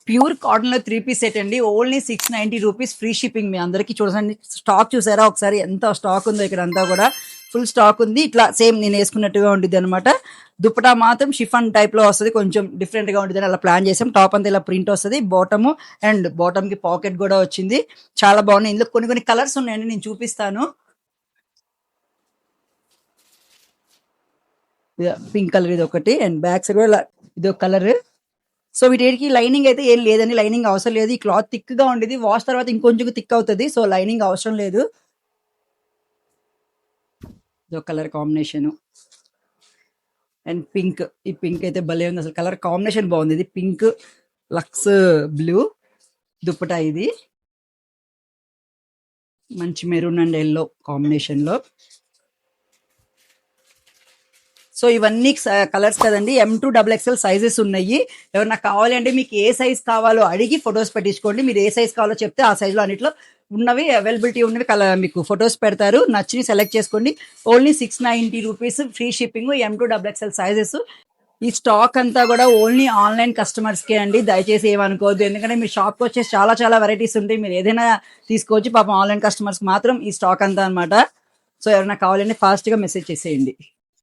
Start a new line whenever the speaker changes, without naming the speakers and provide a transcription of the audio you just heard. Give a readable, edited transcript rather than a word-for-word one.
Pure cotton లో 3 piece set అండి. Only 690 rupees free shipping. మీ అందరికి చూడండి, స్టాక్ చూసారా ఒకసారి, ఎంత స్టాక్ ఉందో ఇక్కడ అంతా కూడా ఫుల్ స్టాక్ ఉంది. ఇట్లా సేమ్ నేను వేసుకున్నట్టుగా ఉంటుంది అనమాట. దుపటా మాత్రం షిఫాన్ టైప్ లో వస్తుంది, కొంచెం డిఫరెంట్ గా ఉంటుంది, అలా ప్లాన్ చేసాం. టాప్ అంతా ఇలా ప్రింట్ వస్తుంది, బాటమ్ అండ్ బాటమ్ కి పాకెట్ కూడా వచ్చింది. చాలా బాగున్నాయి. ఇందులో కొన్ని కొన్ని కలర్స్ ఉన్నాయండి, నేను చూపిస్తాను. పింక్ కలర్ ఇది ఒకటి, అండ్ బ్యాక్ సైడ్ కూడా ఇది ఒక కలర్. సో వీటికి లైనింగ్ అయితే ఏం లేదండి, లైనింగ్ అవసరం లేదు. ఈ క్లాత్ థిక్ గా ఉండేది, వాష్ తర్వాత ఇంకొంచెం థిక్ అవుతుంది, సో లైనింగ్ అవసరం లేదు. ఇది ఒక కలర్ కాంబినేషన్. అండ్ పింక్, ఈ పింక్ అయితే భలే ఉంది అసలు, కలర్ కాంబినేషన్ బాగుంది. ఇది పింక్ లక్స్ బ్లూ దుప్పటా, ఇది మంచి మెరూన్ అండ్ ఎల్లో కాంబినేషన్ లో. సో ఇవన్నీ కలర్స్ కదండి, M2XXL సైజెస్ ఉన్నాయి. ఎవరన్నా కావాలి అంటే మీకు ఏ సైజ్ కావాలో అడిగి ఫొటోస్ పెట్టించుకోండి. మీరు ఏ సైజ్ కావాలో చెప్తే ఆ సైజ్ లో అన్నిట్లో ఉన్నవి అవైలబిలిటీ ఉన్నవి మీకు ఫొటోస్ పెడతారు, నచ్చి సెలెక్ట్ చేసుకోండి. Only 690 rupees free shipping, M2XXL sizes. ఈ స్టాక్ అంతా కూడా ఓన్లీ ఆన్లైన్ కస్టమర్స్ కే అండి, దయచేసి ఏమనుకోవద్దు. ఎందుకంటే మీ షాప్ కి వచ్చేసి చాలా చాలా వెరైటీస్ ఉంటాయి, మీరు ఏదైనా తీసుకోవచ్చు. పాపం ఆన్లైన్ కస్టమర్స్ మాత్రం ఈ స్టాక్ అంతా అనమాట. సో ఎవరైనా కావాలంటే ఫాస్ట్ గా మెసేజ్ చేసేయండి.